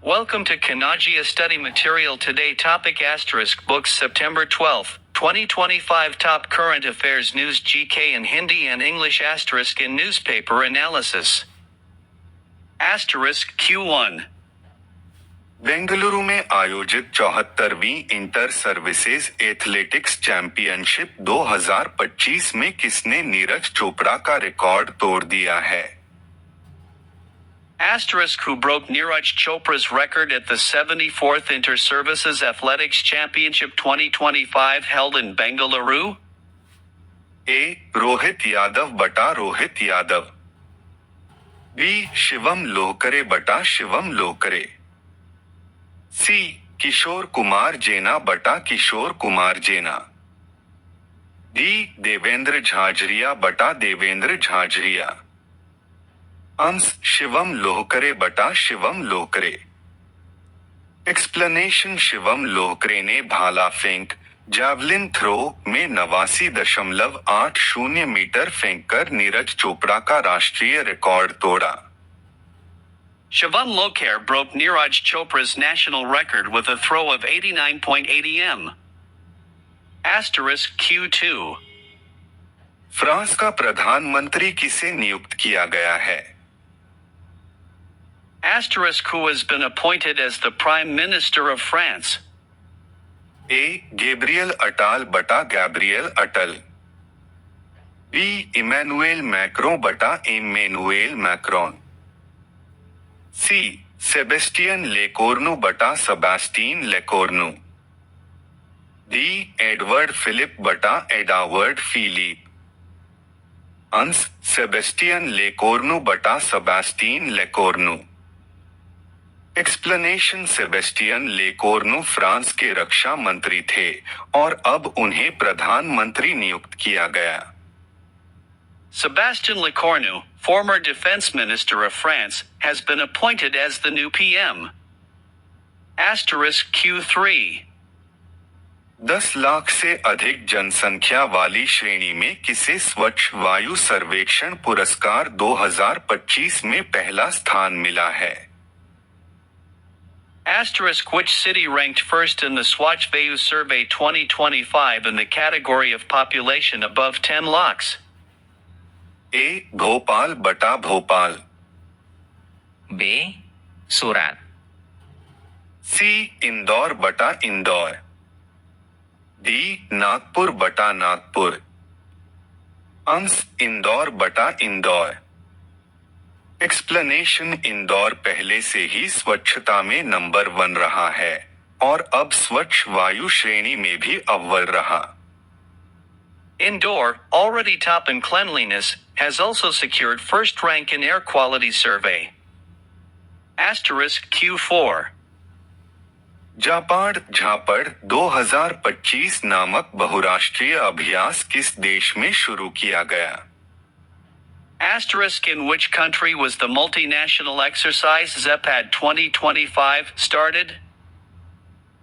Welcome to Kanagia Study Material Today Topic Asterisk Books September 12, 2025 Top Current Affairs News GK in Hindi and English Asterisk in Newspaper Analysis Asterisk Q1 Bengaluru में आयोजित 74वीं inter services athletics championship 2025 में किसने नीरज चोपड़ा का record तोड़ दिया है? Asterisk who broke Neeraj Chopra's record at the 74th Inter-Services Athletics Championship 2025 held in Bengaluru? ए. रोहित यादव बटा Rohit Yadav. B. Shivam Lohkare बटा शिवम लोहकरे. सी. किशोर कुमार जेना बटा किशोर कुमार जेना. डी. देवेंद्र झाझरिया बटा देवेंद्र झाझरिया. अंश शिवम लोहकरे बटा शिवम लोहकरे. एक्सप्लेनेशन शिवम लोहकरे ने भाला फेंक जैवलिन थ्रो में 89.80 मीटर फेंककर नीरज चोपड़ा का राष्ट्रीय रिकॉर्ड तोड़ा. Shivam Lohkare broke Neeraj Chopra's national record with a throw of 89.80 m. Asterisk Q2 France का प्रधानमंत्री किसे नियुक्त किया गया है? Asterisk who has been appointed as the Prime Minister of France? A. Gabriel Attal बटा Gabriel Attal. B. Emmanuel Macron बटा Emmanuel Macron. C. Sebastien Lecornu बटा Sebastian Lecornu. D. Edouard Philippe बटा एडावर्ड फिलिप. अंश Sebastien Lecornu बटा Sebastian लेकोर्नु. Explanation Sebastien Lecornu France के रक्षा मंत्री थे और अब उन्हें प्रधानमंत्री नियुक्त किया गया. Sebastien Lecornu, former defense minister of France, has been appointed as the new PM. Asterisk Q3 10 lakh से अधिक जनसंख्या वाली श्रेणी में किसे स्वच्छ वायु सर्वेक्षण पुरस्कार 2025 में पहला स्थान मिला है? Asterisk which city ranked first in the Swachh Vayu Survey 2025 in the category of population above 10 lakhs? ए. भोपाल बटा भोपाल. बी. सूरत. सी. इंदौर बटा इंदौर. डी. नागपुर बटा नागपुर. अंश इंदौर बटा इंदौर. एक्सप्लेनेशन इंदौर पहले से ही स्वच्छता में नंबर 1 रहा है और अब स्वच्छ वायु श्रेणी में भी अव्वल रहा. Indore, already top in cleanliness, has also secured first rank in air quality survey. Asterisk Q4 Japan झापड़ 2025 नामक बहुराष्ट्रीय अभ्यास किस देश में शुरू किया गया? Asterisk in which country was the multinational exercise ZEPAD 2025 started?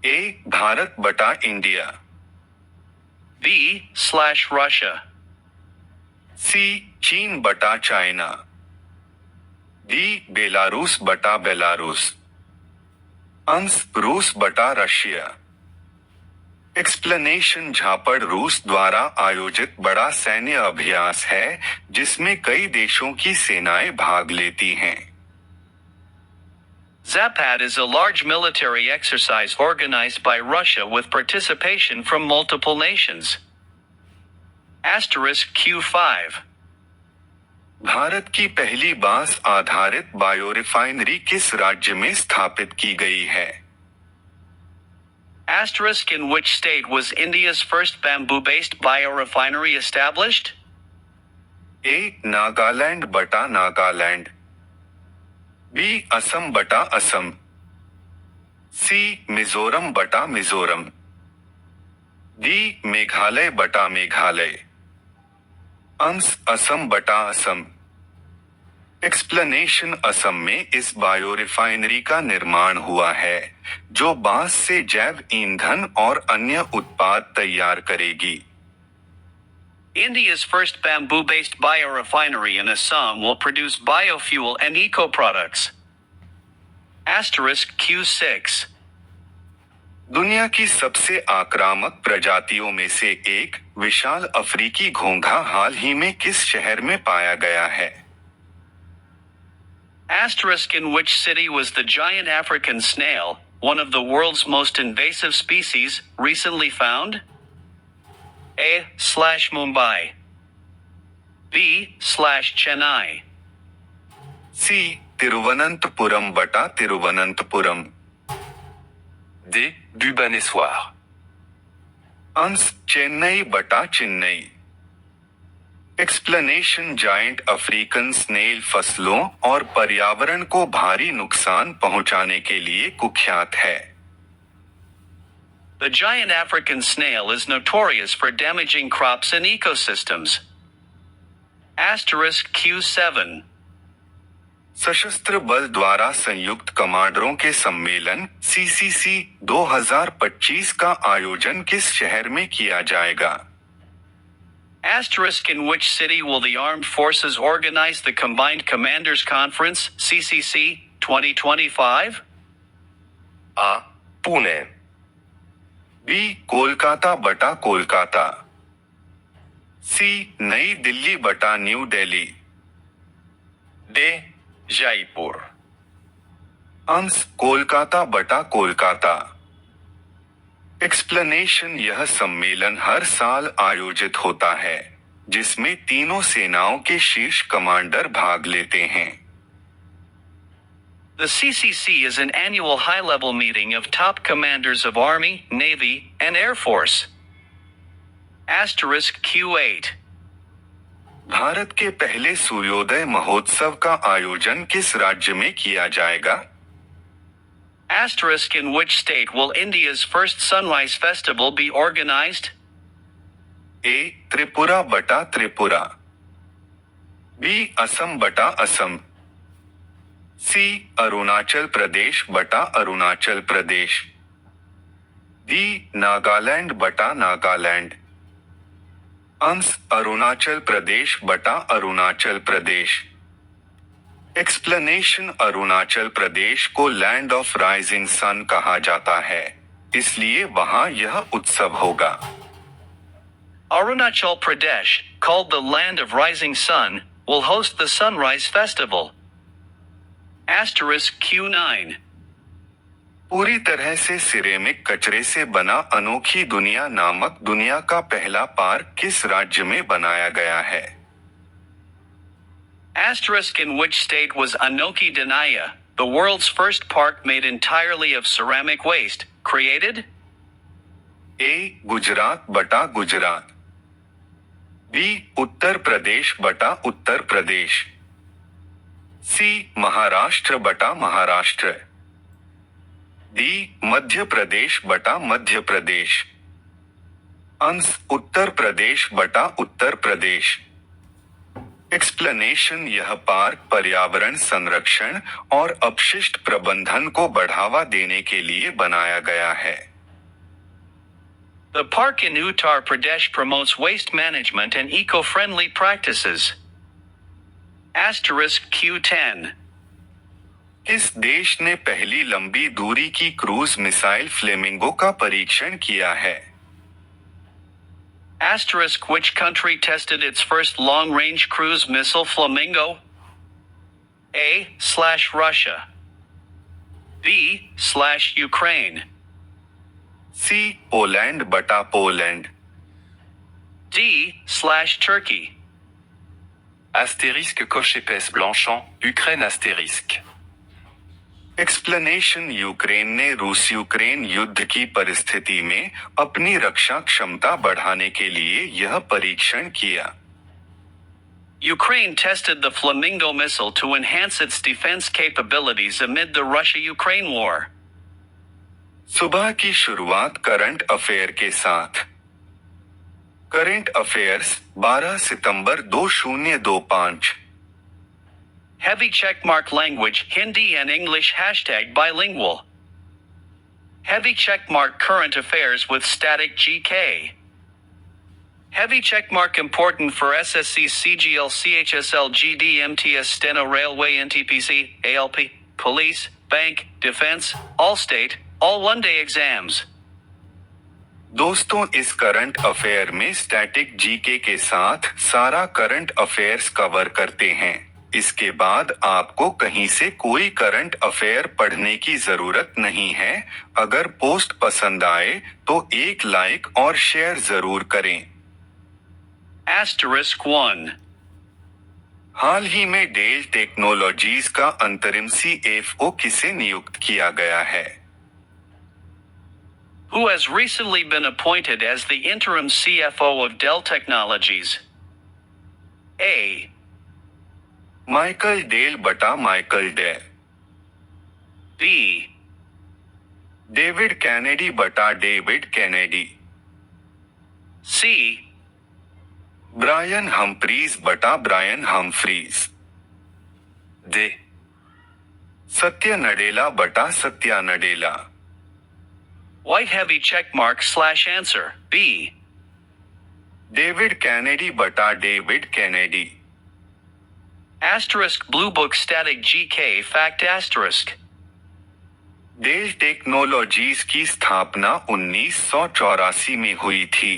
ए. भारत बटा इंडिया. B/Russia. सी. चीन बटा चाइना. डी. बेलारूस बटा बेलारूस. अंश रूस बटा रशिया. एक्सप्लेनेशन झापड़ रूस द्वारा आयोजित बड़ा सैन्य अभ्यास है जिसमें कई देशों की सेनाएं भाग लेती हैं. ZEPAD is a large military exercise organized by Russia with participation from multiple nations. Asterisk Q5 Bharat की पहली बांस आधारित बायोरिफाइनरी किस राज्य में स्थापित की गई है? Asterisk in which state was India's first bamboo-based biorefinery established? ए. नागालैंड बटा नागालैंड. बी. असम बटा असम. सी. मिजोरम बटा मिजोरम. डी. मेघालय बटा मेघालय. अंश असम बटा असम. एक्सप्लेनेशन असम में इस बायोरिफाइनरी का निर्माण हुआ है जो बांस से जैव ईंधन और अन्य उत्पाद तैयार करेगी. India's first bamboo-based biorefinery in Assam will produce biofuel and eco-products. Asterisk Q6. दुनिया की सबसे आक्रामक प्रजातियों में से एक विशाल अफ्रीकी घोंघा हाल ही में किस शहर में पाया गया है? Asterisk in which city was the giant African snail, one of the world's most invasive species, recently found? A/Mumbai. B/Chennai. सी तिरुवनंतपुरम बटा तिरुवनंतपुरम। D. Bhubaneswar. अंश चेन्नई बटा Chennai. Explanation giant African snail फसलों और पर्यावरण को भारी नुकसान पहुंचाने के लिए कुख्यात है। The giant African snail is notorious for damaging crops and ecosystems. Asterisk Q7. सशस्त्र बल द्वारा संयुक्त कमांडरों के सम्मेलन CCC 2025 का आयोजन किस शहर में किया जाएगा? Asterisk in which city will the armed forces organize the Combined Commanders Conference, CCC, 2025? A. Pune. B Kolkata बटा कोलकाता। सी नई दिल्ली बटा न्यू दिल्ली। D. Jaipur. अंश कोलकाता बटा कोलकाता। एक्सप्लेनेशन यह सम्मेलन हर साल आयोजित होता है जिसमें तीनों सेनाओं के शीर्ष कमांडर भाग लेते हैं। The CCC is an annual high-level meeting of top commanders of Army, Navy, and Air Force. Asterisk Q8. Bharat के पहले सूर्योदय महोत्सव का आयोजन किस राज्य में किया जाएगा? Asterisk in which state will India's first sunrise festival be organized? ए त्रिपुरा बटा त्रिपुरा। बी असम बटा असम। सी अरुणाचल प्रदेश बटा अरुणाचल प्रदेश। डी नागालैंड बटा नागालैंड। अंश अरुणाचल प्रदेश बटा अरुणाचल प्रदेश। एक्सप्लेनेशन अरुणाचल प्रदेश को लैंड ऑफ राइजिंग सन कहा जाता है, इसलिए वहां यह उत्सव होगा। Arunachal Pradesh, called the Land of Rising Sun, will host the Sunrise Festival. Asterisk Q9. पूरी तरह से सिरेमिक कचरे से बना अनोखी दुनिया नामक दुनिया का पहला पार्क किस राज्य में बनाया गया है? Asterisk in which state was Anoki Danaya, the world's first park made entirely of ceramic waste, created? ए गुजरात बटा गुजरात। बी उत्तर प्रदेश बटा उत्तर प्रदेश। सी महाराष्ट्र बटा महाराष्ट्र। डी मध्य प्रदेश बटा मध्य प्रदेश। अंश उत्तर प्रदेश बटा उत्तर प्रदेश। एक्सप्लेनेशन यह पार्क पर्यावरण संरक्षण और अपशिष्ट प्रबंधन को बढ़ावा देने के लिए बनाया गया है। The park in Uttar Pradesh promotes waste management and eco-friendly practices. Asterisk Q10. किस देश ने पहली लंबी दूरी की क्रूज मिसाइल फ्लेमिंगो का परीक्षण किया है? Asterisk which country tested its first long-range cruise missile Flamingo? A/Russia. B/Ukraine. C Poland बटा Poland. D/Turkey. Astérisque coche épaisse Blanchant, Ukraine astérisque. Explanation Ukraine ने रूस यूक्रेन युद्ध की परिस्थिति में अपनी रक्षा क्षमता बढ़ाने के लिए यह परीक्षण किया। Ukraine tested the Flamingo missile to enhance its defense capabilities amid the Russia-Ukraine war. सुबह की शुरुआत करंट अफेयर के साथ। Current affairs 12 September 2025। Heavy checkmark language Hindi and English #bilingual. Heavy checkmark current affairs with static GK. Heavy checkmark important for SSC CGL CHSL GD MTS Steno Railway NTPC ALP Police bank, defense, all state, all one-day exams. दोस्तों, इस current affair में static GK के साथ सारा current affairs cover करते हैं। इसके बाद आपको कहीं से कोई करंट अफेयर पढ़ने की जरूरत नहीं है। अगर पोस्ट पसंद आए तो एक लाइक और शेयर जरूर करें। Asterisk 1. हाल ही में डेल टेक्नोलॉजीज का अंतरिम CFO किसे नियुक्त किया गया है? Who has recently been appointed as the interim CFO of Dell Technologies? A. Michael Dell बटा Michael Dell. B. David Kennedy बटा David Kennedy. C. Brian Humphries बटा Brian Humphries. D. Satya Nadella बटा Satya Nadella. White heavy checkmark/answer. B. David Kennedy बटा David Kennedy. Asterisk Blue Book Static GK Fact Asterisk. Dell Technologies की स्थापना 1984 में हुई थी।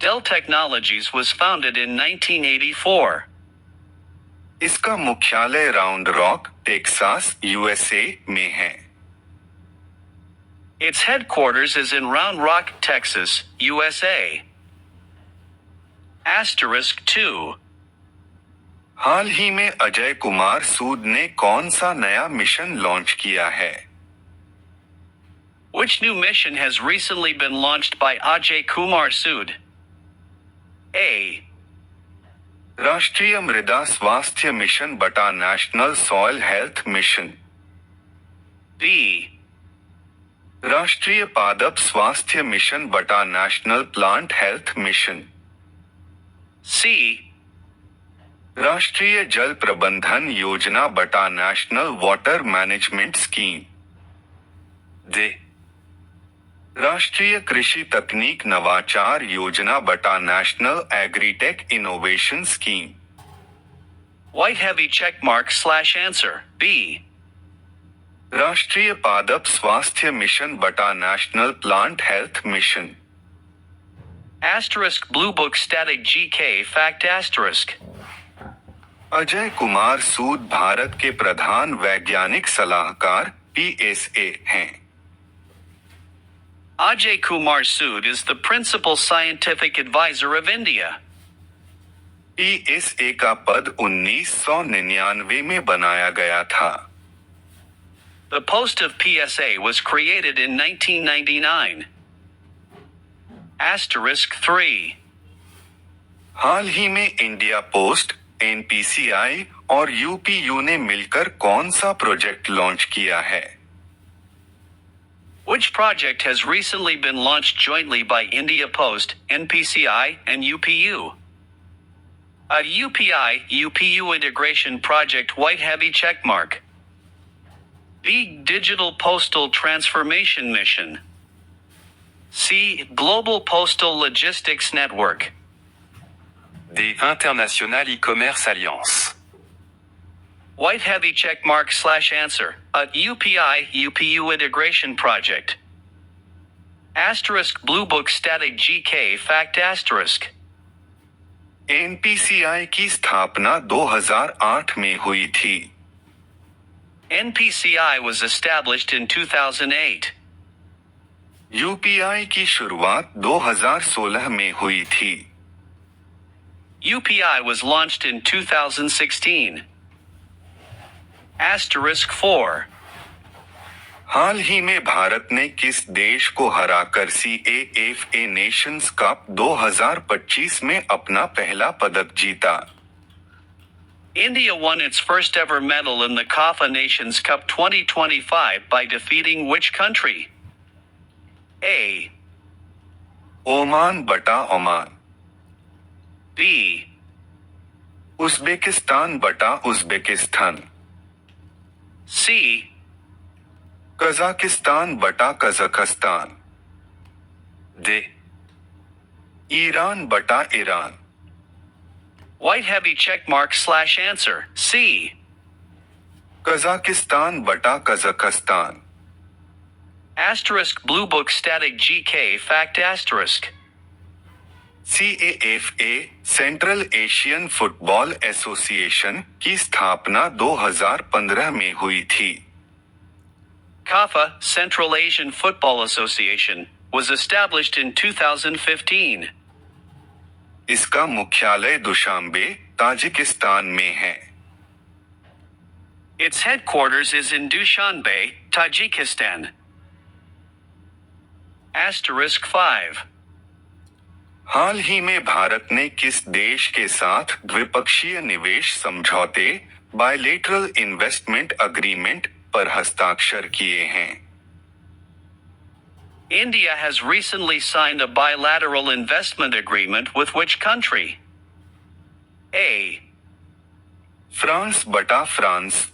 Dell Technologies was founded in 1984. इसका मुख्यालय राउंड रॉक, टेक्सास, USA में है। Its headquarters is in Round Rock, Texas, USA. Asterisk 2. हाल ही में अजय कुमार सूद ने कौन सा नया मिशन लॉन्च किया है? Which new mission has recently been launched by Ajay Kumar Sood? A. राष्ट्रीय मृदा स्वास्थ्य मिशन बटा national soil health mission. B. राष्ट्रीय पादप स्वास्थ्य मिशन बटा national plant health mission. C. राष्ट्रीय जल प्रबंधन योजना बटा national water management scheme. D. राष्ट्रीय कृषि तकनीक नवाचार योजना बटा national agritech innovation scheme. White heavy checkmark/answer. B. राष्ट्रीय पादप स्वास्थ्य मिशन बटा national plant health mission. Asterisk Blue Book Static GK Fact Asterisk. Ajay Kumar Sood Bharat के प्रधान वैज्ञानिक सलाहकार PSA हैं। Ajay Kumar Sood is the principal scientific advisor of India. PSA का पद 1999 में बनाया गया था। The post of PSA was created in 1999. Asterisk 3. हाल ही में इंडिया पोस्ट, NPCI और UPU ने मिलकर कौन सा प्रोजेक्ट लॉन्च किया है? Which project has recently been launched jointly by India Post, NPCI, and UPU? A UPI-UPU integration project white heavy checkmark. B. Digital Postal Transformation Mission. C. Global Postal Logistics Network. D. International E-Commerce Alliance. White heavy checkmark/answer. A UPI-UPU integration project. Asterisk Blue Book Static GK Fact Asterisk. NPCI की स्थापना 2008 में हुई थी। NPCI was established in 2008. UPI की शुरुआत 2016 में हुई थी। UPI was launched in 2016. Asterisk 4. हाल ही में भारत ने किस देश को हराकर CAFA नेशंस कप 2025 में अपना पहला पदक जीता? India won its first ever medal in the CAFA Nations Cup 2025 by defeating which country? A. Oman बटा ओमान। B. उज़्बेकिस्तान बटा उज़्बेकिस्तान। C. कजाकिस्तान बटा कजाकिस्तान। D. ईरान बटा Iran. White heavy checkmark/answer. C. Kazakhstan बटा Kazakhstan. Asterisk Blue Book Static GK Fact Asterisk. CAFA central Asian football association की स्थापना 2015 में हुई थी। CAFA, Central Asian Football Association, was established in 2015. इसका मुख्यालय दुशांबे, ताजिकिस्तान में है। Its headquarters is in Dushanbe, Tajikistan. Asterisk 5. हाल ही में भारत ने किस देश के साथ द्विपक्षीय निवेश समझौते बायलेटरल इन्वेस्टमेंट अग्रीमेंट पर हस्ताक्षर किए हैं? India has recently signed a bilateral investment agreement with which country? A. France बटा फ्रांस।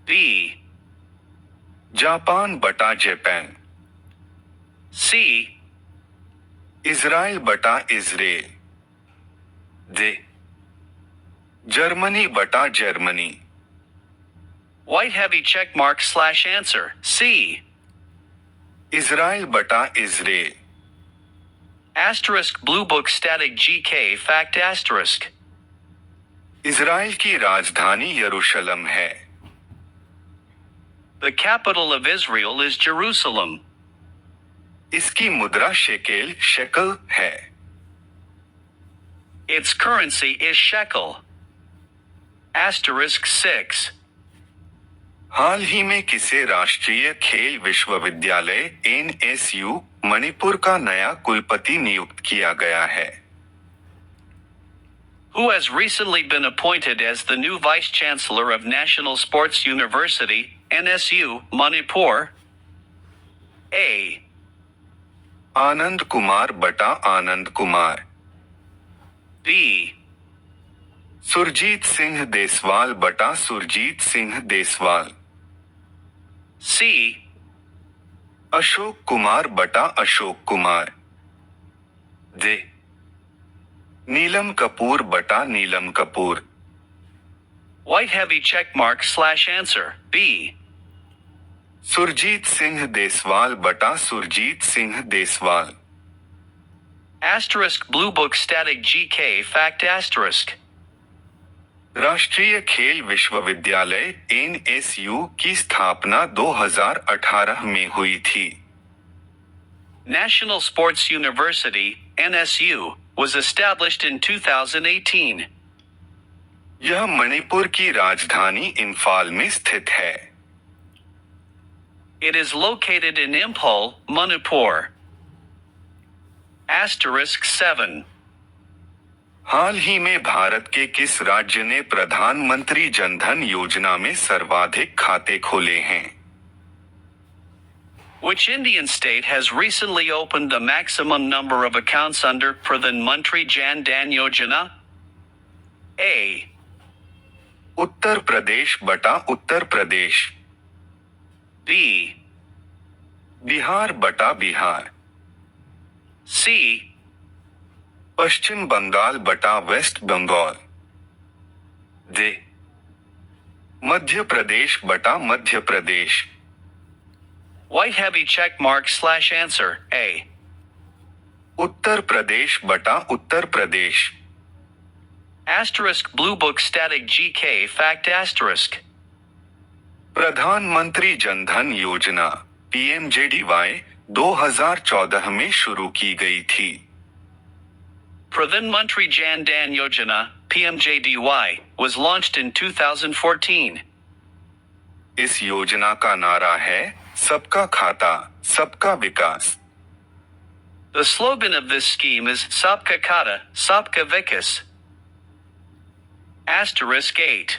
B. जापान बटा जापान। C. इजराइल बटा इजराइल। D. जर्मनी बटा Germany. White heavy check mark / answer. C. Israel बटा Israel. Asterisk Blue Book Static GK Fact Asterisk. Israel की राजधानी यरूशलेम है। The capital of Israel is Jerusalem. इसकी मुद्रा शेकल है। Its currency is shekel. Asterisk 6. हाल ही में किसे राष्ट्रीय खेल विश्वविद्यालय NSU मणिपुर का नया कुलपति नियुक्त किया गया है? Who has recently been appointed as the new Vice Chancellor of National Sports University, NSU, Manipur? A. Anand Kumar बटा आनंद कुमार। B. सुरजीत सिंह देसवाल बटा सुरजीत सिंह देसवाल। C. अशोक कुमार बटा अशोक कुमार। D. नीलम कपूर बटा नीलम Kapoor. White heavy check mark / answer. B. Surjit Singh Deswal बटा Surjit Singh Deswal. Asterisk Blue Book Static GK Fact Asterisk. राष्ट्रीय खेल विश्वविद्यालय NSU की स्थापना 2018 में हुई थी। National Sports University, NSU, was established in 2018. यह मणिपुर की राजधानी इम्फाल में स्थित है। It is located in Imphal, Manipur. Asterisk 7. हाल ही में भारत के किस राज्य ने प्रधानमंत्री जनधन योजना में सर्वाधिक खाते खोले हैं? Which Indian state has recently opened the maximum number of accounts under Pradhan Mantri Jan Dhan Yojana? A. Uttar Pradesh बटा उत्तर प्रदेश। B. बिहार बटा बिहार। C. पश्चिम बंगाल बटा वेस्ट बंगाल। D. मध्य प्रदेश बटा Madhya Pradesh. White heavy check mark / answer. A. Uttar Pradesh बटा Uttar Pradesh. Asterisk Blue Book Static GK Fact Asterisk. प्रधानमंत्री जनधन योजना PMJDY 2014 में शुरू की गई थी। Pradhan Mantri Jan Dhan Yojana, PMJDY, was launched in 2014. इस योजना का नारा है सबका खाता सबका विकास। The slogan of this scheme is Sabka Khata, Sabka Vikas. Asterisk 8.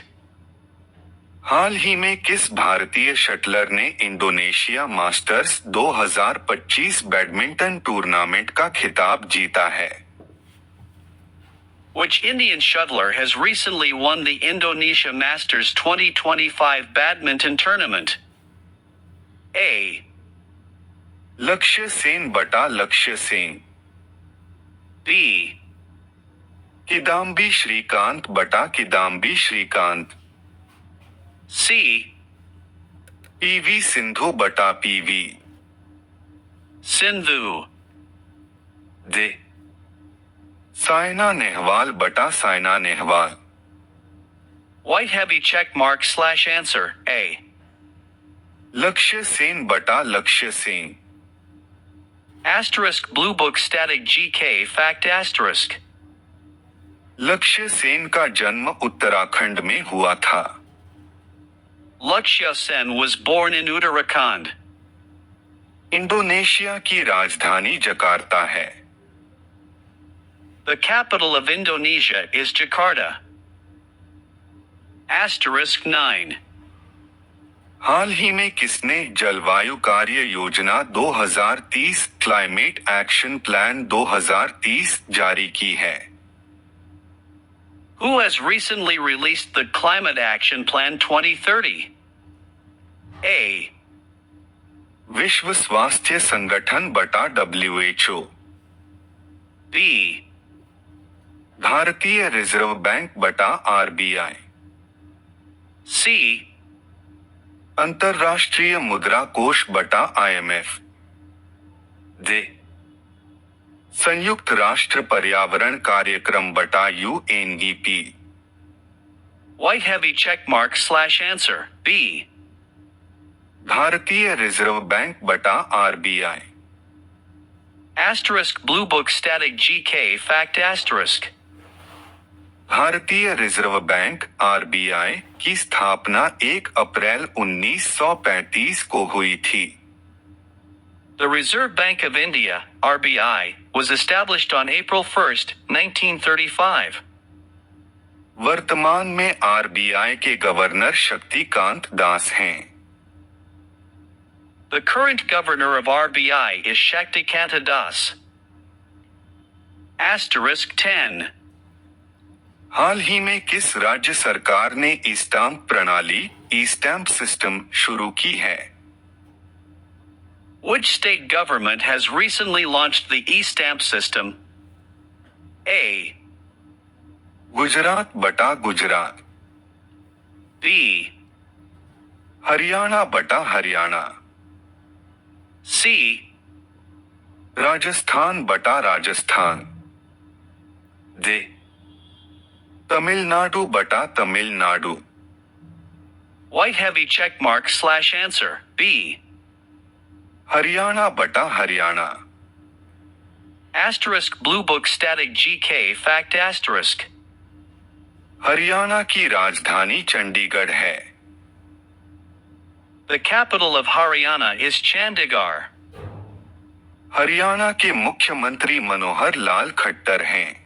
हाल ही में किस भारतीय शटलर ने इंडोनेशिया मास्टर्स 2025 बैडमिंटन टूर्नामेंट का खिताब जीता है? Which Indian shuttler has recently won the Indonesia Masters 2025 badminton tournament? A. लक्ष्य सेन बटा लक्ष्य सेन। B. किदाम्बी श्रीकांत बटा किदाम्बी श्रीकांत। C. पीवी सिंधु बटा PV. Sindhu. D. Saina Nehwal बटा Saina Nehwal. White heavy check mark slash answer, A. लक्ष्य सेन बटा लक्ष्य Sen. Asterisk Blue Book Static GK Fact Asterisk. लक्ष्य सेन का जन्म उत्तराखंड में हुआ था। Lakshya Sen was born in Uttarakhand. Indonesia की राजधानी जकार्ता है। The capital of Indonesia is Jakarta. Asterisk 9. हाल ही में किसने जलवायु कार्य योजना 2030 क्लाइमेट एक्शन प्लान 2030 जारी की है? Who has recently released the Climate Action Plan 2030? A. विश्व स्वास्थ्य संगठन बटा WHO। B. भारतीय रिजर्व बैंक बटा RBI। C. अंतर्राष्ट्रीय मुद्रा कोष बटा IMF। D. संयुक्त राष्ट्र पर्यावरण कार्यक्रम बटा UNEP। White heavy check mark slash answer, B. भारतीय रिजर्व बैंक बटा RBI। Asterisk Blue Book Static GK Fact Asterisk. भारतीय रिजर्व बैंक RBI की स्थापना 1 अप्रैल 1935 को हुई थी। The Reserve Bank of India, RBI, was established on April 1, 1935. वर्तमान में RBI के गवर्नर शक्तिकांत दास हैं। The current governor of RBI is Shaktikanta Das. Asterisk 10. हाल ही में किस राज्य सरकार ने ई-स्टाम्प प्रणाली ई-स्टैम्प सिस्टम शुरू की है? Which state government has recently launched the e-stamp system? A. Gujarat बटा गुजरात। B. हरियाणा बटा हरियाणा। C. राजस्थान बटा राजस्थान। D. तमिलनाडु बटा Tamil Nadu. White heavy check mark slash answer, B. Haryana बटा Haryana. Asterisk Blue Book Static GK Fact Asterisk. Haryana की राजधानी चंडीगढ़ है। The capital of Haryana is Chandigarh. Haryana के मुख्यमंत्री मनोहर लाल खट्टर हैं।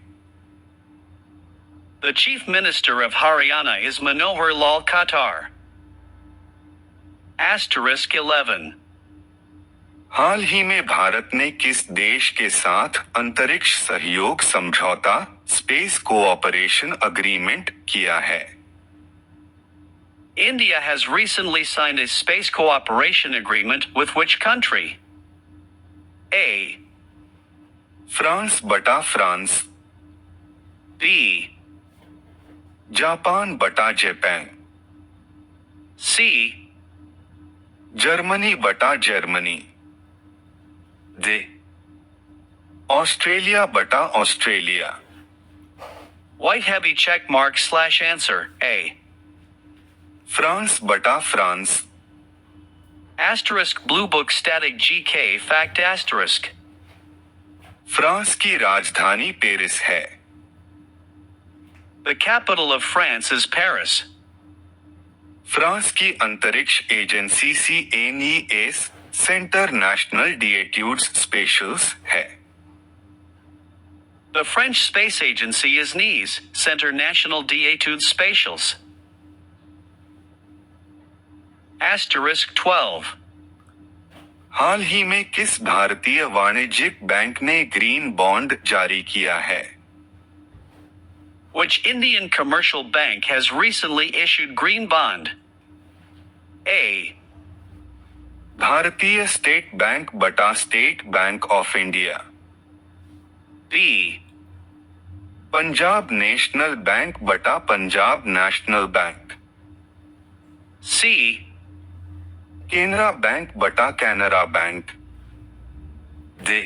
The Chief Minister of Haryana is Manohar Lal Khattar. Asterisk 11. हाल ही में भारत ने किस देश के साथ अंतरिक्ष सहयोग समझौता स्पेस कोऑपरेशन अग्रीमेंट किया है? India has recently signed a space cooperation agreement with which country? A. France बटा फ्रांस। B. जापान बटा जापान। C. जर्मनी बटा जर्मनी। D. ऑस्ट्रेलिया बटा Australia. White heavy check mark slash answer, A. France बटा France. Asterisk Blue Book Static GK Fact Asterisk. France की राजधानी Paris है। The capital of France is Paris. France की अंतरिक्ष agency CNES Centre National d'Etudes Spatiales है। The French space agency is NIS, Centre National d'Etudes Spatiales. Asterisk 12. हाल ही में किस भारतीय वाणिज्यिक बैंक ने ग्रीन बॉन्ड जारी किया है? Which Indian commercial bank has recently issued green bond? A. भारतीय स्टेट बैंक बटा State Bank of India. B. Punjab National Bank बटा Punjab National Bank. C. Canara Bank बटा Canara Bank. D.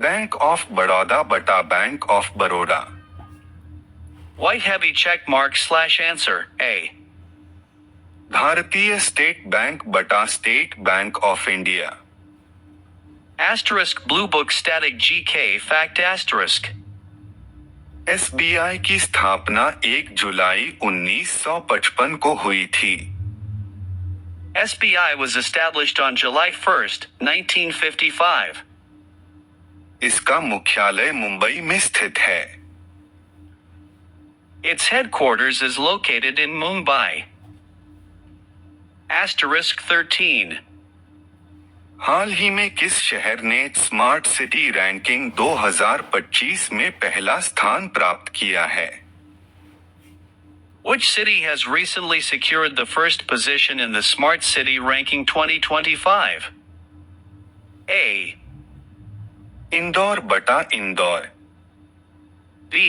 Bank of Baroda बटा Bank of Baroda. White heavy check mark / answer A. भारतीय State Bank बटा State Bank of India. Asterisk Blue Book Static GK Fact Asterisk. SBI की स्थापना 1 जुलाई 1955 को हुई थी। SBI was established on July 1st, 1955. इसका मुख्यालय मुंबई में स्थित है। Its headquarters is located in Mumbai. Asterisk 13. हाल ही में किस शहर ने स्मार्ट सिटी रैंकिंग 2025 में पहला स्थान प्राप्त किया है? Which city has recently secured the first position in the Smart City Ranking 2025? A. Indore बटा इंदौर। B.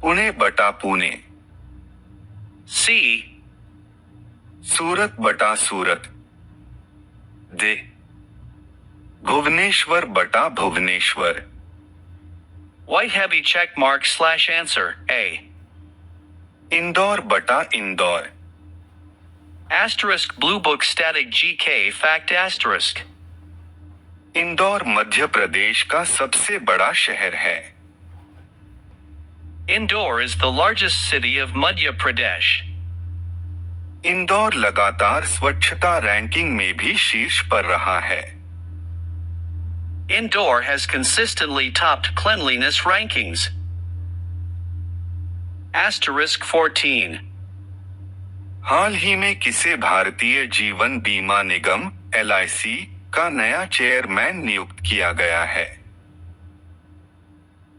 पुणे बटा पुणे। C. सूरत बटा सूरत। D. भुवनेश्वर बटा Bhubaneswar. White heavy check mark / answer A. Indore बटा Indore. Asterisk Blue Book Static GK Fact Asterisk. Indore Madhya Pradesh का सबसे बड़ा शहर है। Indore is the largest city of Madhya Pradesh. Indore लगातार स्वच्छता रैंकिंग में भी शीर्ष पर रहा है। Indore has consistently topped cleanliness rankings. Asterisk 14. हाल ही में किसे भारतीय जीवन बीमा निगम LIC का नया चेयरमैन नियुक्त किया गया है?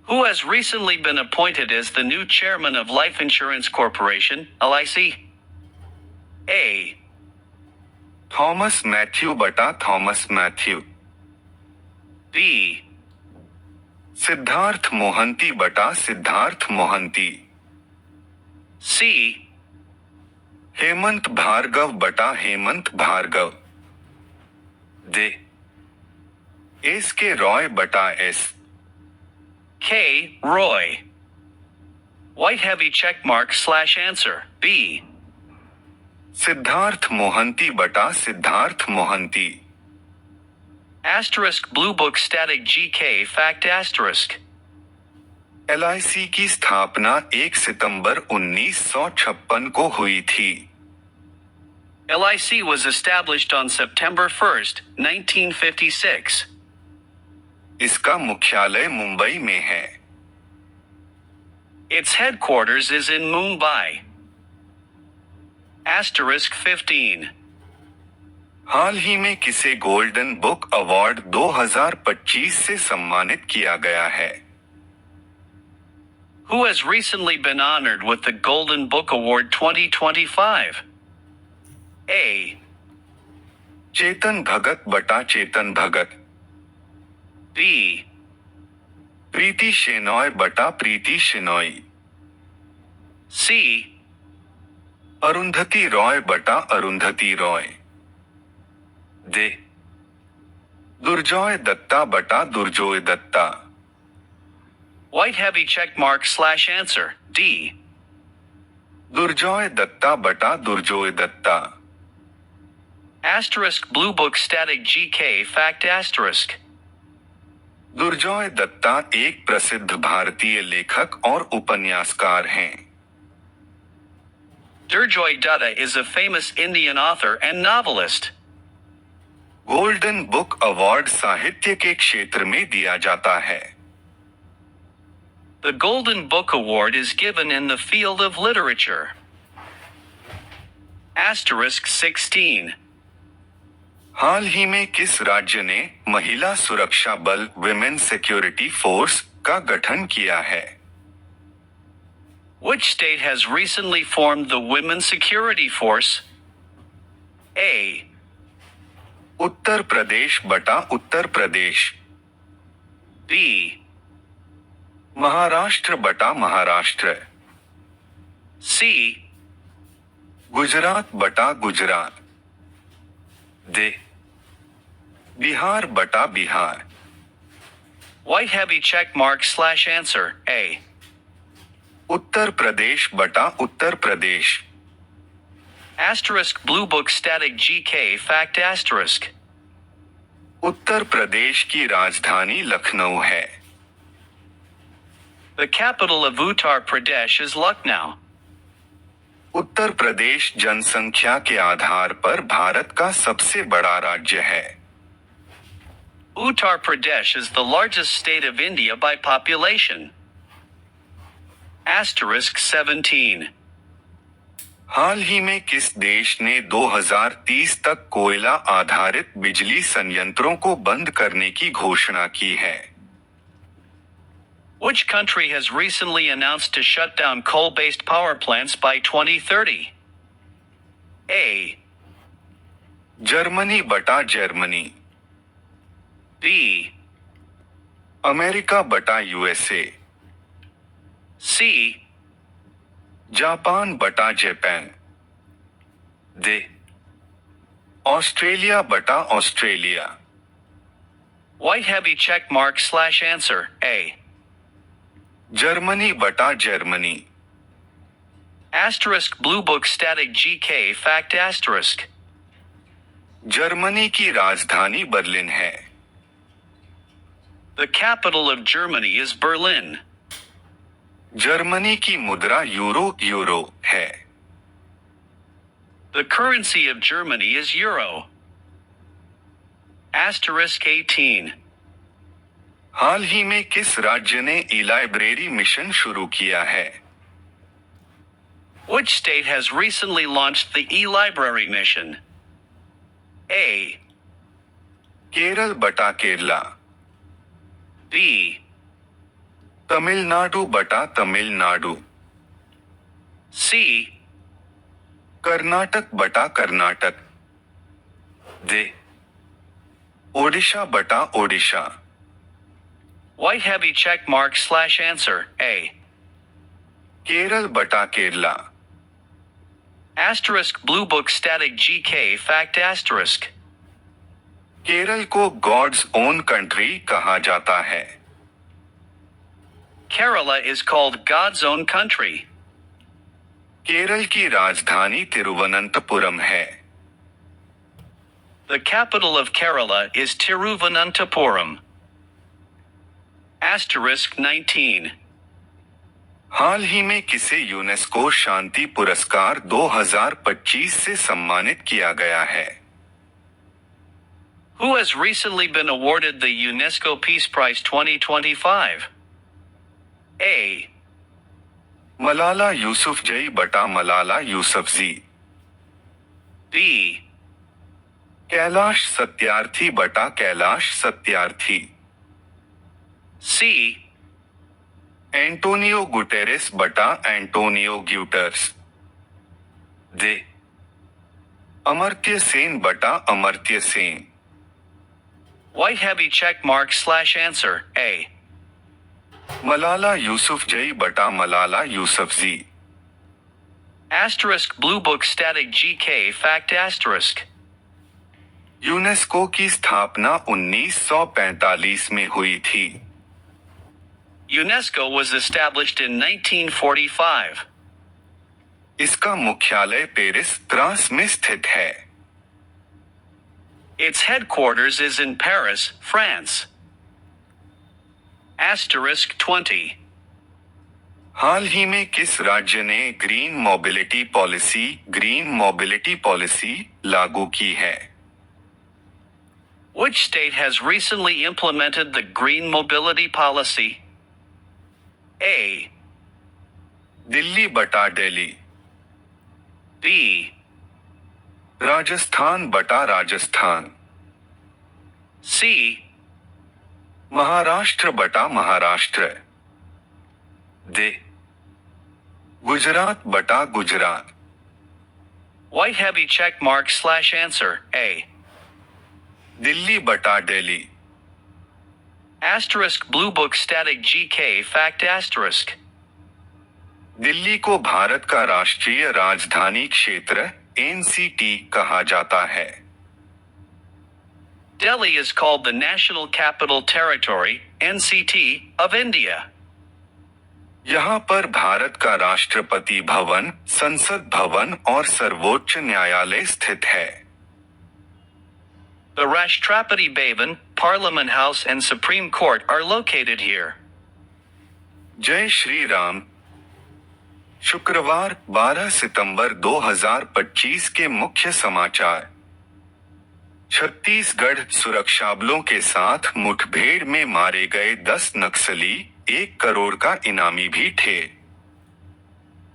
Who has recently been appointed as the new chairman of Life Insurance Corporation, LIC? A. Thomas Mathew बटा थॉमस मैथ्यू। B. सिद्धार्थ मोहंती बटा सिद्धार्थ मोहंती। C. हेमंत भार्गव बटा हेमंत भार्गव। D. एस के रॉय बटा S. K. Roy. White heavy check mark / answer B. Siddhartha Mohanty बटा Siddhartha Mohanty. Asterisk Blue Book Static GK Fact Asterisk. LIC की स्थापना 1 सितंबर 1956 को हुई थी। LIC was established on September 1st, 1956. इसका मुख्यालय मुंबई में है। Its headquarters is in Mumbai. Asterisk 15. हाल ही में किसे गोल्डन बुक अवार्ड 2025 से सम्मानित किया गया है? Who has recently been honored with the Golden Book Award 2025? A. Chetan Bhagat बटा चेतन भगत। B. प्रीति शेनॉय बटा प्रीति शेनॉय। C. अरुंधति रॉय बटा अरुंधति रॉय। D. दुर्जोय दत्ता बटा Durjoy Dutta. White heavy check mark / answer D. Durjoy Dutta बटा Durjoy Dutta. Asterisk Blue Book Static GK Fact Asterisk. Durjoy Dutta एक प्रसिद्ध भारतीय लेखक और उपन्यासकार हैं। Durjoy Dutta is a famous Indian author and novelist. Golden book award साहित्य के क्षेत्र में दिया जाता है। The Golden Book Award is given in the field of literature. Asterisk 16. हाल ही में किस राज्य ने महिला सुरक्षा बल विमेन सिक्योरिटी फोर्स का गठन किया है? Which state has recently formed the Women's Security Force? A. Uttar Pradesh बटा उत्तर प्रदेश। B. महाराष्ट्र बटा महाराष्ट्र। C. गुजरात बटा गुजरात, दे, बिहार बटा Bihar, White heavy check mark slash answer, A. Uttar Pradesh बटा Uttar Pradesh, Asterisk Blue Book Static GK Fact Asterisk. Uttar Pradesh की राजधानी लखनऊ है। The capital of Uttar Pradesh is Lucknow. Uttar Pradesh जनसंख्या के आधार पर भारत का सबसे बड़ा राज्य है। Uttar Pradesh is the largest state of India by population. Asterisk 17. हाल ही में किस देश ने 2030 तक कोयला आधारित बिजली संयंत्रों को बंद करने की घोषणा की है? Which country has recently announced to shut down coal-based power plants by 2030? A. Germany बटा जर्मनी, B. अमेरिका बटा यूएसए, C. जापान बटा जापान, दे, ऑस्ट्रेलिया बटा Australia, White heavy check mark slash answer, A. Germany बटा Germany, Asterisk Blue Book Static GK Fact Asterisk. Germany की राजधानी Berlin है। The capital of Germany is Berlin. Germany की मुद्रा euro है। The currency of Germany is euro. Asterisk 18. हाल ही में किस राज्य ने ई लाइब्रेरी मिशन शुरू किया है? Which state has recently launched the e-library mission? A. Kerala बटा केरला, B. तमिलनाडु बटा तमिलनाडु, C. कर्नाटक बटा कर्नाटक, दे, ओडिशा बटा Odisha, White heavy check mark slash answer, A. Kerala बटा Kerala, Asterisk Blue Book Static GK Fact Asterisk. Kerala को गॉड्स ओन कंट्री कहा जाता है। Kerala is called God's own country. Kerala की राजधानी तिरुवनंतपुरम है। The capital of Kerala is Tiruvananthapuram. Asterisk 19. हाल ही में किसे यूनेस्को शांति पुरस्कार 2025 से सम्मानित किया गया है? Who has recently been awarded the UNESCO Peace Prize 2025? A. Malala Yousafzai बटा मलाला यूसुफजी, B. कैलाश सत्यार्थी बटा Kailash Satyarthi, C. Antonio Guterres बटा एंटोनियो ग्यूटर्स, दे, अमर्त्य सेन बटा Amartya Sen, White heavy check mark slash answer, A. Malala Yousafzai बटा Malala Yousafzai, Asterisk Blue Book Static GK Fact Asterisk. UNESCO की स्थापना 1945 में हुई थी। UNESCO was established in 1945. इसका मुख्यालय पेरिस, फ्रांस में स्थित है। Its headquarters is in Paris, France. Asterisk 20. हाल ही में किस राज्य ने ग्रीन मोबिलिटी पॉलिसी लागू की है? Which state has recently implemented the Green Mobility Policy? A. Delhi बटा दिल्ली, B. राजस्थान बटा राजस्थान, C. महाराष्ट्र बटा महाराष्ट्र, दे, गुजरात बटा Gujarat, White heavy check mark slash answer, A. Delhi बटा Delhi, Asterisk Blue Book Static GK Fact Asterisk. Delhi को भारत का राष्ट्रीय राजधानी क्षेत्र एनसीटी कहा जाता है। Delhi is called the National Capital Territory, NCT, of India. यहाँ पर भारत का राष्ट्रपति भवन, संसद भवन और सर्वोच्च न्यायालय स्थित है। The Rashtrapati Bhavan, Parliament House and Supreme Court are located here. जय श्री राम। शुक्रवार 12 सितंबर 2025 के मुख्य समाचार। छत्तीसगढ़ सुरक्षाबलों के साथ मुठभेड़ में मारे गए 10 नक्सली 1 करोड़ का इनामी भी थे।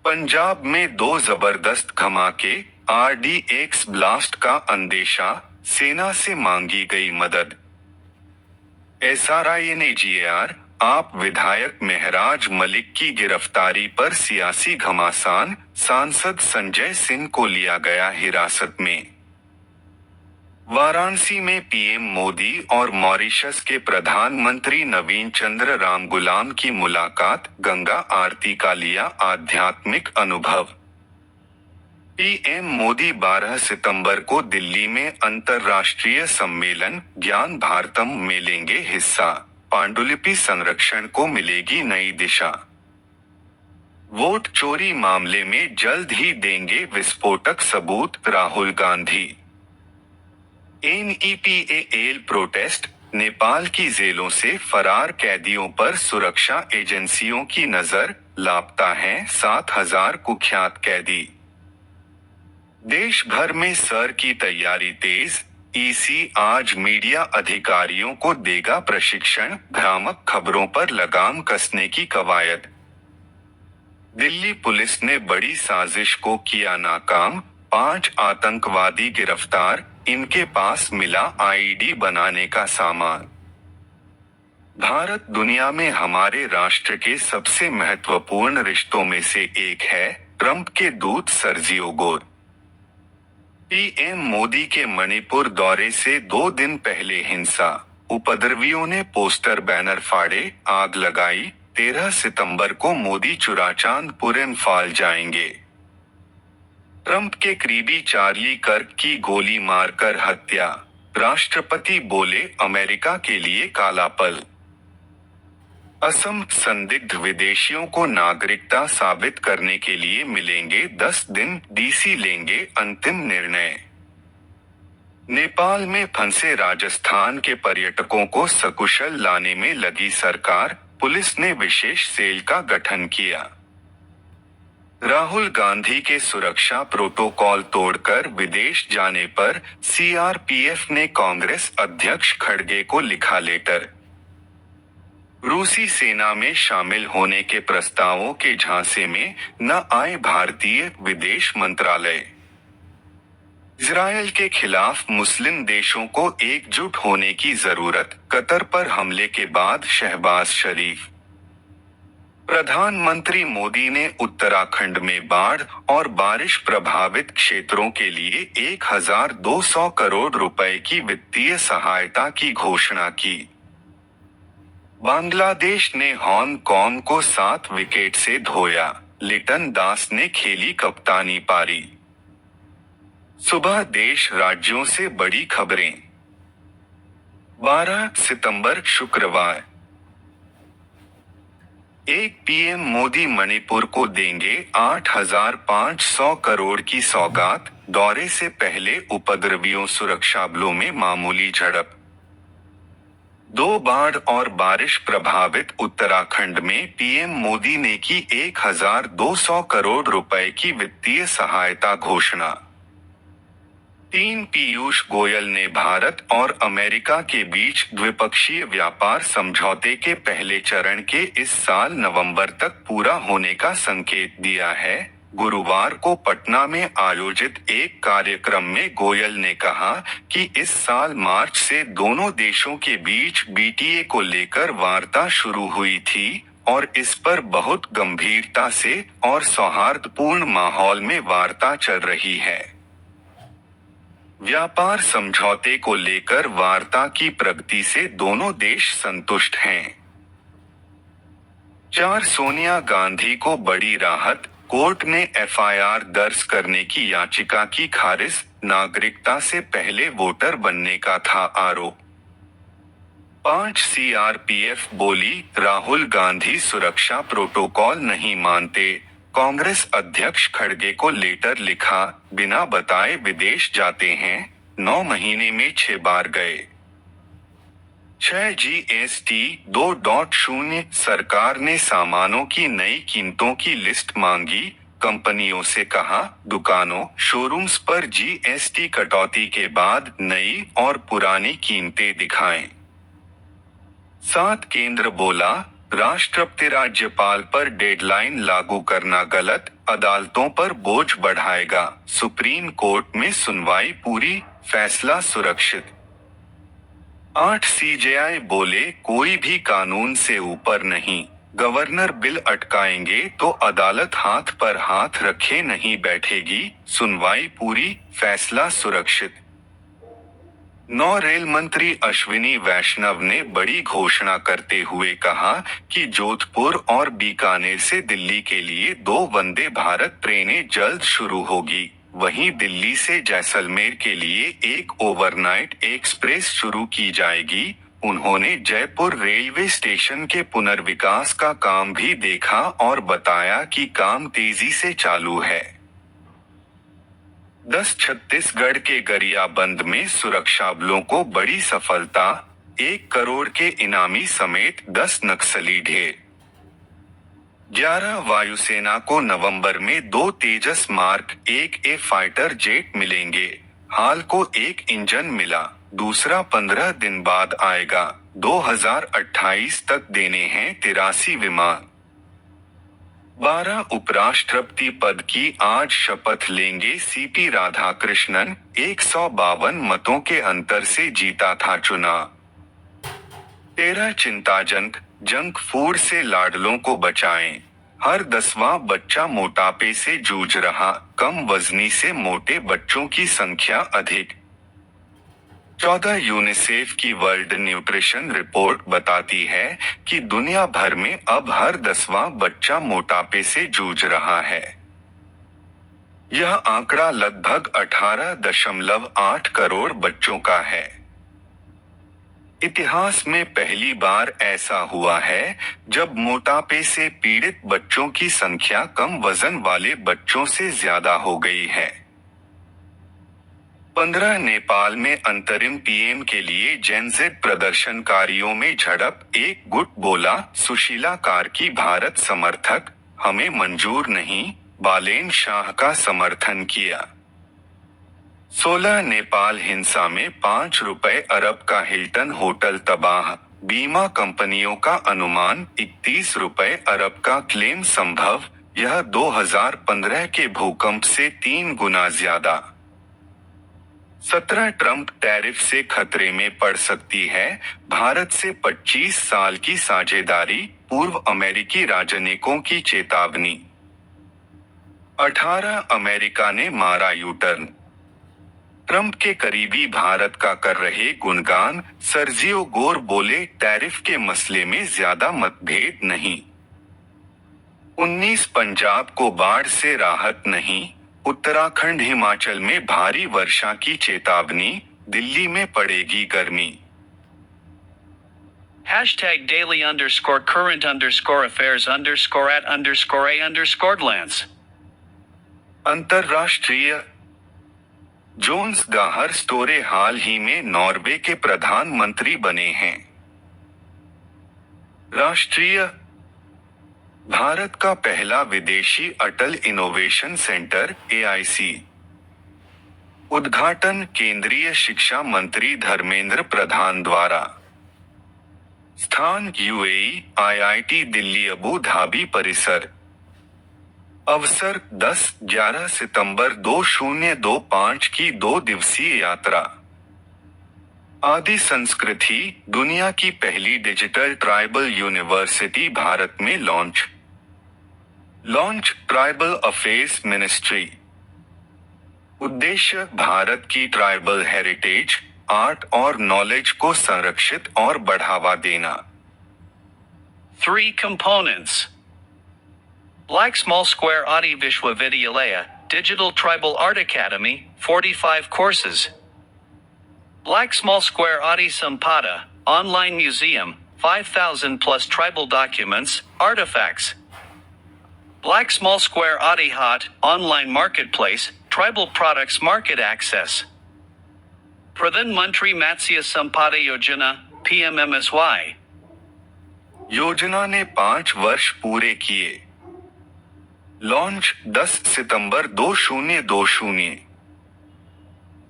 पंजाब में 2 जबरदस्त धमाके, RDX ब्लास्ट का अंदेशा, सेना से मांगी गई मदद। SRINAGR आप विधायक महराज मलिक की गिरफ्तारी पर सियासी घमासान, सांसद संजय सिंह को लिया गया हिरासत में। वाराणसी में पीएम मोदी और मॉरिशस के प्रधानमंत्री नवीन चंद्र रामगुलाम की मुलाकात, गंगा आरती का लिया आध्यात्मिक अनुभव। पीएम मोदी 12 सितंबर को दिल्ली में अंतर्राष्ट्रीय सम्मेलन ज्ञान भारतम में लेंगे हिस्सा, पांडुलिपि संरक्षण को मिलेगी नई दिशा। वोट चोरी मामले में जल्द ही देंगे विस्फोटक सबूत, राहुल गांधी। NEPAL प्रोटेस्ट, नेपाल की जेलों से फरार कैदियों पर सुरक्षा एजेंसियों की नजर, लापता हैं 7,000 कुख्यात कैदी। देश भर में सर की तैयारी तेज, ईसी आज मीडिया अधिकारियों को देगा प्रशिक्षण, भ्रामक खबरों पर लगाम कसने की कवायद। दिल्ली पुलिस ने बड़ी साजिश को किया नाकाम, 5 आतंकवादी गिरफ्तार, इनके पास मिला आईडी बनाने का सामान। भारत दुनिया में हमारे राष्ट्र के सबसे महत्वपूर्ण रिश्तों में से एक है, ट्रंप के दूत सर्जियो गोर। पीएम मोदी के मणिपुर दौरे से 2 दिन पहले हिंसा, उपद्रवियों ने पोस्टर बैनर फाड़े, आग लगाई। 13 सितंबर को मोदी चुराचांदपुर इम्फाल जाएंगे। ट्रंप के करीबी चार्ली कर्क की गोली मारकर हत्या, राष्ट्रपति बोले अमेरिका के लिए काला पल। असम संदिग्ध विदेशियों को नागरिकता साबित करने के लिए मिलेंगे 10 दिन, डीसी लेंगे अंतिम निर्णय। नेपाल में फंसे राजस्थान के पर्यटकों को सकुशल लाने में लगी सरकार, पुलिस ने विशेष सेल का गठन किया। राहुल गांधी के सुरक्षा प्रोटोकॉल तोड़कर विदेश जाने पर सीआरपीएफ ने कांग्रेस अध्यक्ष खड़गे को लिखा लेटर। रूसी सेना में शामिल होने के प्रस्तावों के झांसे में न आए भारतीय विदेश मंत्रालय। इजरायल के खिलाफ मुस्लिम देशों को एकजुट होने की जरूरत, कतर पर हमले के बाद शहबाज शरीफ। प्रधानमंत्री मोदी ने उत्तराखंड में बाढ़ और बारिश प्रभावित क्षेत्रों के लिए 1,200 करोड़ रुपए की वित्तीय सहायता की घोषणा की। बांग्लादेश ने हांगकांग को 7 विकेट से धोया, लिटन दास ने खेली कप्तानी पारी। सुबह देश राज्यों से बड़ी खबरें। 12 सितंबर शुक्रवार। एक पीएम मोदी मणिपुर को देंगे 8,500 करोड़ की सौगात, दौरे से पहले उपद्रवियों सुरक्षा बलों में मामूली झड़प। 2 बाढ़ और बारिश प्रभावित उत्तराखंड में पीएम मोदी ने की 1,200 करोड़ रुपए की वित्तीय सहायता घोषणा। 3 पीयूष गोयल ने भारत और अमेरिका के बीच द्विपक्षीय व्यापार समझौते के पहले चरण के इस साल नवंबर तक पूरा होने का संकेत दिया है। गुरुवार को पटना में आयोजित एक कार्यक्रम में गोयल ने कहा कि इस साल मार्च से दोनों देशों के बीच बीटीए को लेकर वार्ता शुरू हुई थी और इस पर बहुत गंभीरता से और सौहार्दपूर्ण माहौल में वार्ता चल रही है। व्यापार समझौते को लेकर वार्ता की प्रगति से दोनों देश संतुष्ट हैं। 4 सोनिया गांधी को बड़ी राहत, कोर्ट ने एफआईआर दर्ज करने की याचिका की खारिज, नागरिकता से पहले वोटर बनने का था आरोप। 5 सीआरपीएफ बोली, राहुल गांधी सुरक्षा प्रोटोकॉल नहीं मानते। कांग्रेस अध्यक्ष खड़गे को लेटर लिखा, बिना बताए विदेश जाते हैं, 9 महीने में 6 बार गए। 6 GST 2.0 सरकार ने सामानों की नई कीमतों की लिस्ट मांगी, कंपनियों से कहा दुकानों, शोरूम्स पर GST कटौती के बाद नई और पुरानी कीमतें दिखाएं। 7 केंद्र बोला, राष्ट्रपति राज्यपाल पर डेडलाइन लागू करना गलत, अदालतों पर बोझ बढ़ाएगा। सुप्रीम कोर्ट में सुनवाई पूरी, फैसला सुरक्षित। 8 CJI बोले, कोई भी कानून से ऊपर नहीं, गवर्नर बिल अटकाएंगे तो अदालत हाथ पर हाथ रखे नहीं बैठेगी। सुनवाई पूरी, फैसला सुरक्षित। 9 रेल मंत्री अश्विनी वैष्णव ने बड़ी घोषणा करते हुए कहा कि जोधपुर और बीकानेर से दिल्ली के लिए 2 वंदे भारत ट्रेनें जल्द शुरू होगी। वहीं दिल्ली से जैसलमेर के लिए एक ओवरनाइट एक्सप्रेस शुरू की जाएगी। उन्होंने जयपुर रेलवे स्टेशन के पुनर्विकास का काम भी देखा और बताया कि काम तेजी से चालू है। 10 छत्तीसगढ़ के गरियाबंद में सुरक्षा बलों को बड़ी सफलता, 1 करोड़ के इनामी समेत 10 नक्सली ढेर। 11 वायुसेना को नवंबर में 2 तेजस मार्क 1A फाइटर जेट मिलेंगे। हाल को एक इंजन मिला, दूसरा 15 दिन बाद आएगा। 2028 तक देने हैं 83 विमान। 12 उपराष्ट्रपति पद की आज शपथ लेंगे CP राधाकृष्णन, 152 मतों के अंतर से जीता था चुनाव। 13 चिंताजनक, जंक फूड से लाडलों को बचाएं। हर 10वां बच्चा मोटापे से जूझ रहा, कम वजनी से मोटे बच्चों की संख्या अधिक। 14 यूनिसेफ की वर्ल्ड न्यूट्रिशन रिपोर्ट बताती है कि दुनिया भर में अब हर 10वां बच्चा मोटापे से जूझ रहा है। यह आंकड़ा लगभग 18.8 करोड़ बच्चों का है। इतिहास में पहली बार ऐसा हुआ है जब मोटापे से पीड़ित बच्चों की संख्या कम वजन वाले बच्चों से ज्यादा हो गई है। 15 नेपाल में अंतरिम पीएम के लिए जेनजेड प्रदर्शनकारियों में झड़प, एक गुट बोला, सुशीला कार की भारत समर्थक, हमें मंजूर नहीं, बालेन शाह का समर्थन किया। 16 नेपाल हिंसा में 5 रुपए अरब का हिल्टन होटल तबाह, बीमा कंपनियों का अनुमान 31 रुपए अरब का क्लेम संभव, यह 2015 के भूकंप से 3 गुना ज्यादा। 17 ट्रंप टैरिफ से खतरे में पड़ सकती है, भारत से 25 साल की साझेदारी, पूर्व अमेरिकी राजनयिकों की चेतावनी। 18 अमेरिका ने मारा यूटर्न, ट्रंप के करीबी भारत का कर रहे गुणगान, सर्जियो गोर बोले टैरिफ के मसले में ज्यादा मतभेद नहीं। 19 पंजाब को बाढ़ से राहत नहीं, उत्तराखंड हिमाचल में भारी वर्षा की चेतावनी, दिल्ली में पड़ेगी गर्मी। #daily_current_affairs_at_a_lands। अंतर्राष्ट्रीय जोन्स गाहर स्टोरे हाल ही में नॉर्वे के प्रधानमंत्री बने हैं। राष्ट्रीय भारत का पहला विदेशी अटल इनोवेशन सेंटर AIC उद्घाटन केंद्रीय शिक्षा मंत्री धर्मेंद्र प्रधान द्वारा। स्थान UAE IIT Delhi Abu Dhabi परिसर। अवसर 10-11 सितंबर 2025 की 2 दिवसीय यात्रा। आदि संस्कृति, दुनिया की पहली डिजिटल ट्राइबल यूनिवर्सिटी भारत में लॉन्च। Tribal affairs ministry. उद्देश्य भारत की ट्राइबल हेरिटेज, आर्ट और नॉलेज को संरक्षित और बढ़ावा देना। 3 components. Black Small Square Adi Vishwavidyalaya, Digital Tribal Art Academy, 45 courses. Black Small Square Adi Sampada, Online Museum, 5,000 plus tribal documents, artifacts. Black Small Square Adi Hot, Online Marketplace, Tribal Products Market Access. Pradhan Mantri Matsya Sampada Yojana, PMMSY. योजना ने 5 वर्ष पूरे किए। Launch 10 September 2020।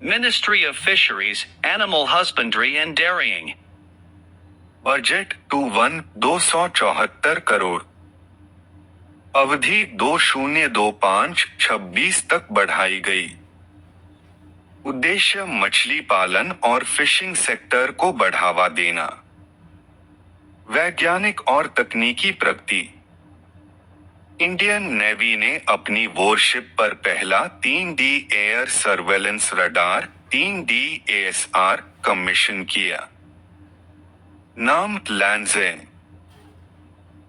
Ministry of Fisheries, Animal Husbandry and Dairying. Budget 274 crore. अवधि 2025-26 तक बढ़ाई गई। उद्देश्य मछली पालन और फिशिंग सेक्टर को बढ़ावा देना। वैज्ञानिक और तकनीकी प्रगति। इंडियन नेवी ने अपनी वॉरशिप पर पहला 3D air surveillance radar 3D ASR commission किया। नाम लैंडजेन।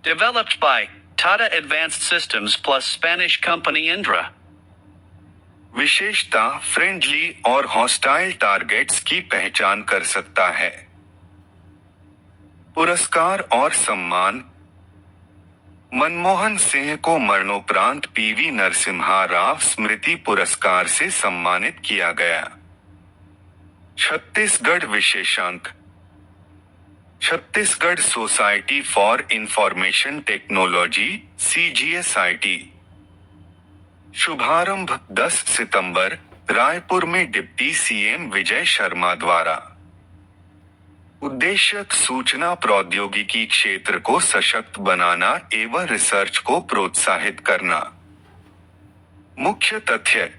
Developed by Tata Advanced Systems plus Spanish company Indra. विशेषता फ्रेंडली और हॉस्टाइल टारगेट्स की पहचान कर सकता है। पुरस्कार और सम्मान। मनमोहन सिंह को मरणोपरांत PV नरसिम्हा राव स्मृति पुरस्कार से सम्मानित किया गया। छत्तीसगढ़ विशेषांक। Chhattisgarh society for information technology CGSIT। शुभारंभ 10 सितंबर, रायपुर में डिप्टी CM विजय शर्मा द्वारा। उद्देश्य सूचना प्रौद्योगिकी क्षेत्र को सशक्त बनाना एवं रिसर्च को प्रोत्साहित करना। मुख्य तथ्य।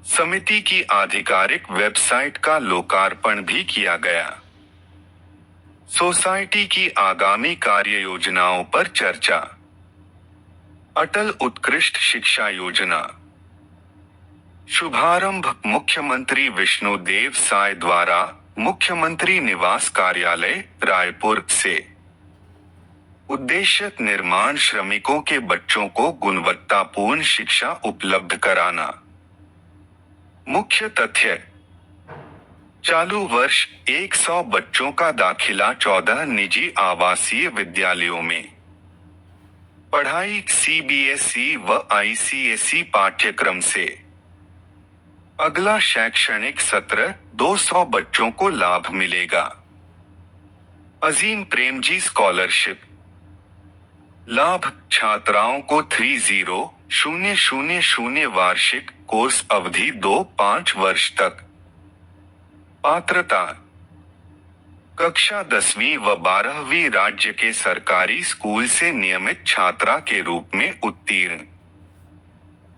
समिति की आधिकारिक वेबसाइट का लोकार्पण भी किया गया। सोसाइटी की आगामी कार्य योजनाओं पर चर्चा। अटल उत्कृष्ट शिक्षा योजना। शुभारंभ मुख्यमंत्री विष्णुदेव साय द्वारा, मुख्यमंत्री निवास कार्यालय रायपुर से। उद्देश्य निर्माण श्रमिकों के बच्चों को गुणवत्तापूर्ण शिक्षा उपलब्ध कराना। मुख्य तथ्य। चालू वर्ष 100 बच्चों का दाखिला 14 निजी आवासीय विद्यालयों में। पढ़ाई CBSE व ICSE पाठ्यक्रम से। अगला शैक्षणिक सत्र 200 बच्चों को लाभ मिलेगा। अजीम प्रेमजी स्कॉलरशिप। लाभ छात्राओं को 30,000 वार्षिक कोर्स अवधि 2-5 वर्ष तक। पात्रता। कक्षा 10वीं व 12वीं राज्य के सरकारी स्कूल से नियमित छात्रा के रूप में उत्तीर्ण।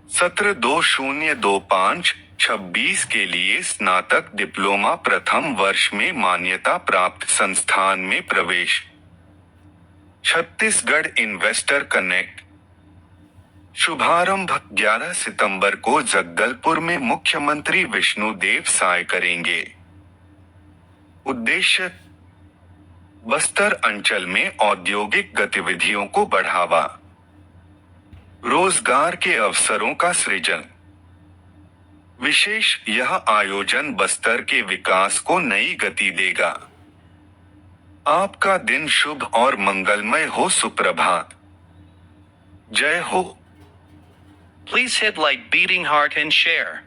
सत्र 2025-26 के लिए स्नातक डिप्लोमा प्रथम वर्ष में मान्यता प्राप्त संस्थान में प्रवेश। Chhattisgarh investor connect. शुभारंभ 11 सितंबर को जगदलपुर में मुख्यमंत्री विष्णुदेव साय करेंगे। उद्देश्य। बस्तर अंचल में औद्योगिक गतिविधियों को बढ़ावा। रोजगार के अवसरों का सृजन। विशेष यह आयोजन बस्तर के विकास को नई गति देगा। आपका दिन शुभ और मंगलमय हो। सुप्रभात। जय हो। Please hit like beating heart and share.